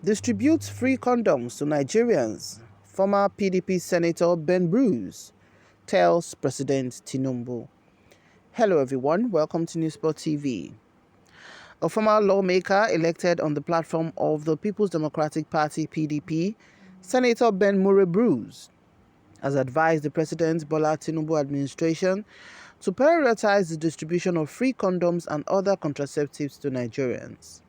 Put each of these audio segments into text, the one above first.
Distributes free condoms to Nigerians. Former PDP Senator Ben Bruce tells President Tinubu. Hello everyone, welcome to newsspottv. A former lawmaker elected on the platform of the People's Democratic Party (PDP), Senator Ben Bruce, has advised the President Bola Tinubu administration to prioritize the distribution of free condoms and other contraceptives to Nigerians.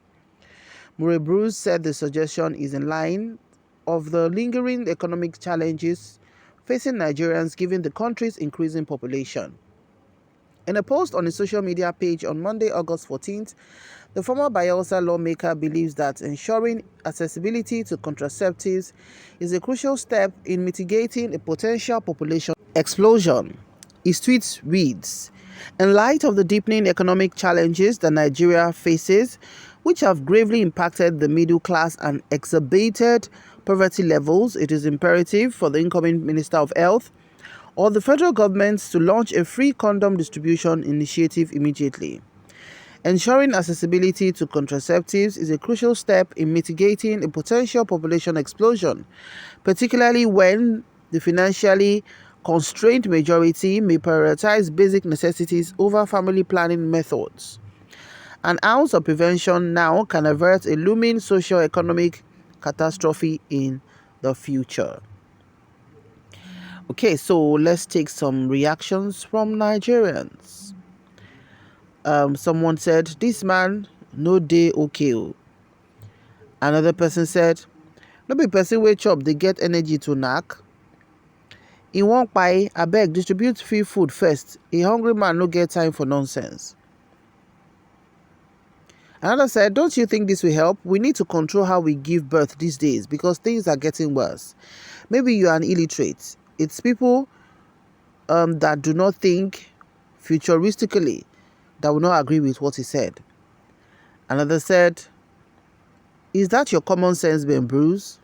Bruce said the suggestion is in line of the lingering economic challenges facing Nigerians given the country's increasing population. In a post on his social media page on Monday, August 14th, the former Bayelsa lawmaker believes that ensuring accessibility to contraceptives is a crucial step in mitigating a potential population explosion. His tweet reads, "In light of the deepening economic challenges that Nigeria faces, which have gravely impacted the middle class and exacerbated poverty levels, it is imperative for the incoming Minister of Health or the federal government to launch a free condom distribution initiative immediately. Ensuring accessibility to contraceptives is a crucial step in mitigating a potential population explosion, particularly when the financially constrained majority may prioritize basic necessities over family planning methods. An ounce of prevention now can avert a looming socio-economic catastrophe in the future." Okay, so let's take some reactions from Nigerians. Someone said, "This man no dey okay o." Another person said, "No be person wey chop dey get energy to knack. E wan kpai, abeg distribute free food first. A hungry man no get time for nonsense." Another said, "Don't you think this will help? We need to control how we give birth these days because things are getting worse. Maybe you are an illiterate. It's people that do not think futuristically that will not agree with what he said." Another said, "Is that your common sense, Ben Bruce?"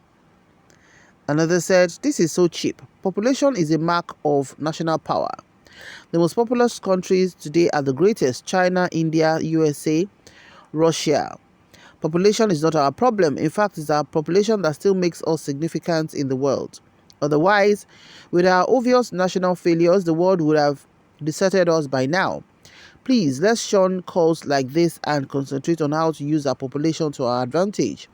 Another said, "This is so cheap. Population is a mark of national power. The most populous countries today are the greatest: China, India, USA, Russia. Population is not our problem. In fact, it's our population that still makes us significant in the world. Otherwise, with our obvious national failures, the world would have deserted us by now. Please, let's shun calls like this and concentrate on how to use our population to our advantage.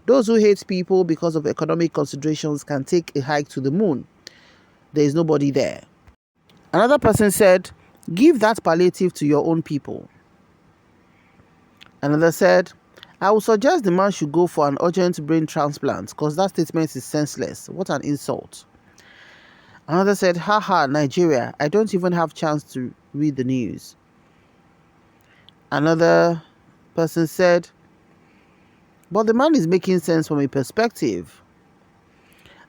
Those who hate people because of economic considerations can take a hike to the moon. There is nobody there." Another person said, "Give that palliative to your own people." Another said, "I would suggest the man should go for an urgent brain transplant because that statement is senseless. What an insult." Another said, "Haha, Nigeria, I don't even have chance to read the news." Another person said, "But the man is making sense from a perspective."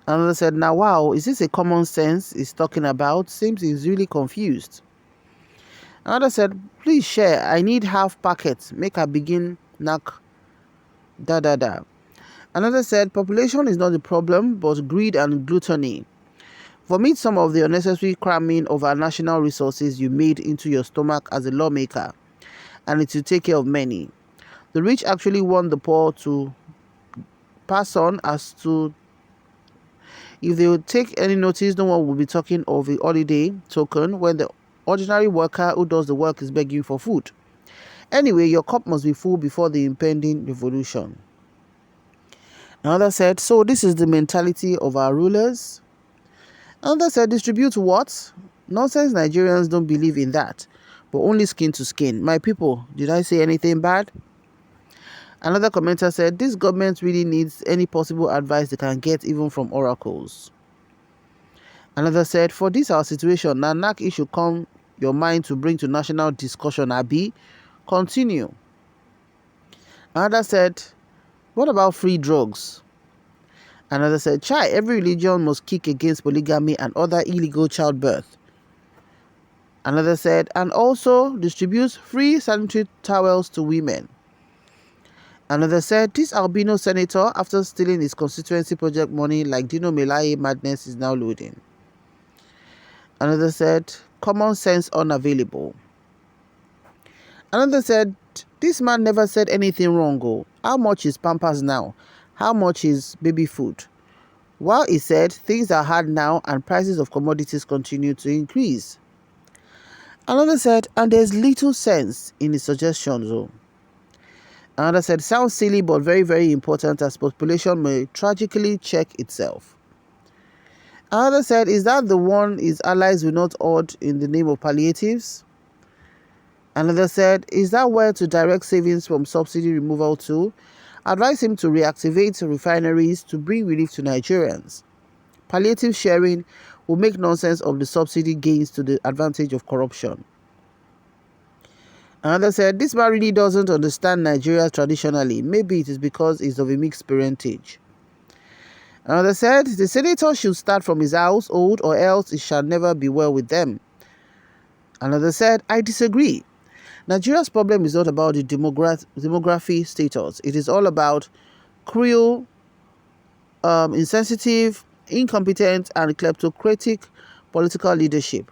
Another said, "Now wow, is this a common sense he's talking about? Seems he's really confused." Another said, "Please share, I need half packet, make I begin knack da." Another said, "Population is not the problem, but greed and gluttony. Vomit some of the unnecessary cramming of our national resources you made into your stomach as a lawmaker, and it will take care of many. The rich actually want the poor to pass on as to if they would take any notice, no one will be talking of a holiday token when the ordinary worker who does the work is begging for food. Anyway, your cup must be full before the impending revolution." Another said, "So this is the mentality of our rulers?" Another said, "Distribute what? Nonsense, Nigerians don't believe in that, but only skin to skin. My people, did I say anything bad?" Another commenter said, "This government really needs any possible advice they can get, even from oracles." Another said, "For this our situation, na knack issue come your mind to bring to national discussion, abi? Continue." Another said, "What about free drugs?" Another said, "Chai, every religion must kick against polygamy and other illegal childbirth." Another said, "And also distributes free sanitary towels to women." Another said, "This albino senator, after stealing his constituency project money like Dino Melaye madness, is now loading." Another said, "Common sense unavailable." Another said, "This man never said anything wrong. Oh, how much is Pampers now? How much is baby food? While he said things are hard now and prices of commodities continue to increase. Another said, and there's little sense in his suggestions though. Another said, sounds silly but very, very important as population may tragically check itself. Another said, is that the one his allies will not hoard in the name of palliatives? Another said, is that where to direct savings from subsidy removal to? Advise him to reactivate refineries to bring relief to Nigerians. Palliative sharing will make nonsense of the subsidy gains to the advantage of corruption. Another said, this man really doesn't understand Nigeria traditionally. Maybe it is because he's of a mixed parentage. Another said, the senator should start from his household or else it shall never be well with them. Another said, I disagree. Nigeria's problem is not about the demography status. It is all about cruel, insensitive, incompetent, and kleptocratic political leadership.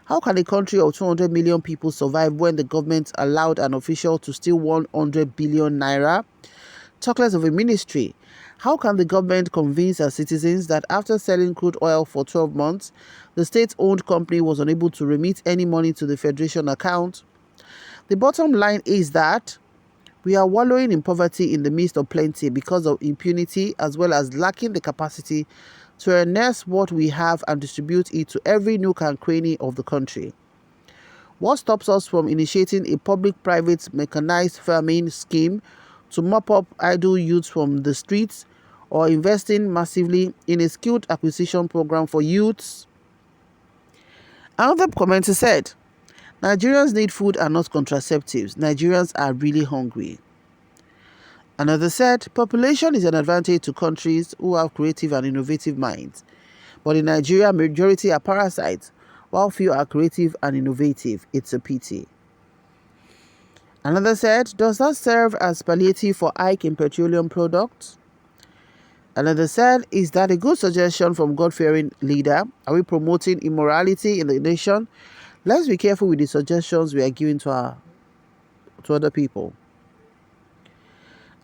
How can a country of 200 million people survive when the government allowed an official to steal 100 billion naira? Talk less of a ministry. How can the government convince our citizens that after selling crude oil for 12 months, the state-owned company was unable to remit any money to the Federation account? The bottom line is that we are wallowing in poverty in the midst of plenty because of impunity as well as lacking the capacity to harness what we have and distribute it to every nook and cranny of the country. What stops us from initiating a public-private mechanized farming scheme to mop up idle youths from the streets or investing massively in a skilled acquisition program for youths? Another commenter said, Nigerians need food and not contraceptives. Nigerians are really hungry. Another said, population is an advantage to countries who have creative and innovative minds. But in Nigeria, majority are parasites, while few are creative and innovative. It's a pity. Another said, does that serve as palliative for hike in petroleum products? Another said, is that a good suggestion from God-fearing leader? Are we promoting immorality in the nation? Let's be careful with the suggestions we are giving to other people.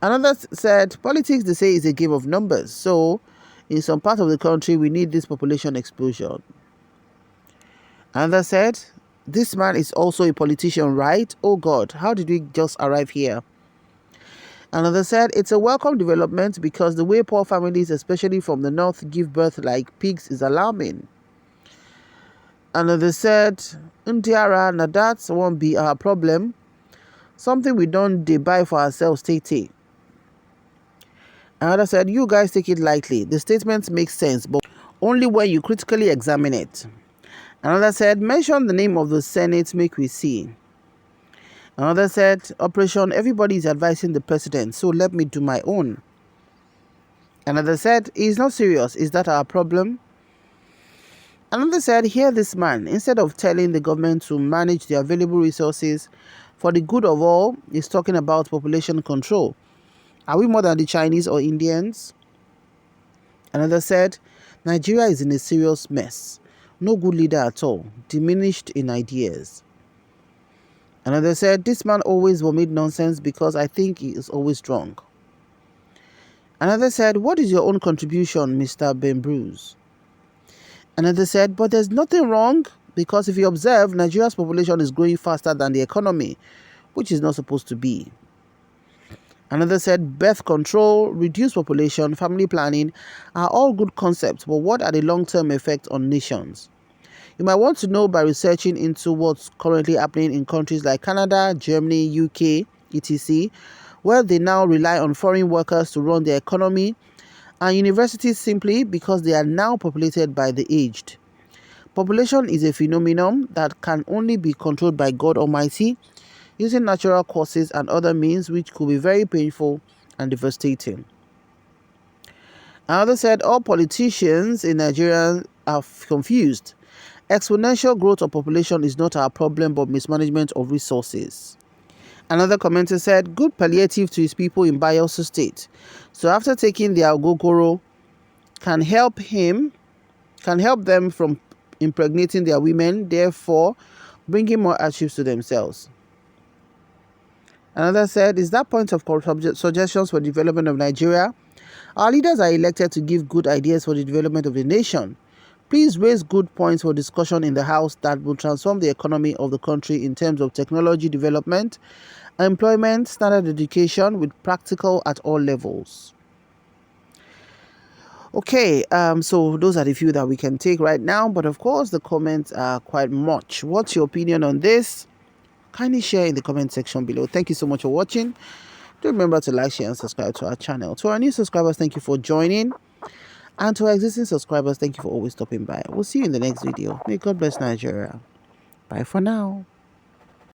Another said, politics, they say, is a game of numbers. So, in some part of the country, we need this population explosion. Another said, this man is also a politician, right? Oh God, how did we just arrive here? Another said, it's a welcome development because the way poor families, especially from the north, give birth like pigs is alarming. Another said, Ndiara, now that won't be our problem. Something we don't buy for ourselves, Tete. Another said, you guys take it lightly. The statement makes sense, but only when you critically examine it. Another said, mention the name of the Senate, make we see. Another said, Operation, everybody is advising the president, so let me do my own. Another said, he's not serious. Is that our problem? Another said, hear this man. Instead of telling the government to manage the available resources for the good of all, he's talking about population control. Are we more than the Chinese or Indians? Another said, Nigeria is in a serious mess. No good leader at all. Diminished in ideas. Another said, this man always vomit nonsense because I think he is always drunk. Another said, what is your own contribution, Mr. Ben Bruce? Another said, but there's nothing wrong because if you observe, Nigeria's population is growing faster than the economy, which is not supposed to be. Another said, birth control, reduced population, family planning are all good concepts, but what are the long-term effects on nations? You might want to know by researching into what's currently happening in countries like Canada, Germany, UK, etc., where they now rely on foreign workers to run their economy, and universities simply because they are now populated by the aged. Population is a phenomenon that can only be controlled by God Almighty using natural causes and other means which could be very painful and devastating. Another said all politicians in Nigeria are confused. Exponential growth of population is not our problem but mismanagement of resources. Another commenter said, good palliative to his people in Bayelsa State. So after taking their ogogoro, can help them from impregnating their women, therefore bringing more hardships to themselves. Another said, is that point of suggestions for development of Nigeria? Our leaders are elected to give good ideas for the development of the nation. Please raise good points for discussion in the House that will transform the economy of the country in terms of technology development, employment, standard education with practical at all levels. Okay, so those are the few that we can take right now, but of course the comments are quite much. What's your opinion on this? Kindly share in the comment section below. Thank you so much for watching. Do remember to like, share, and subscribe to our channel. To our new subscribers, thank you for joining. And to our existing subscribers, thank you for always stopping by. We'll see you in the next video. May God bless Nigeria. Bye for now.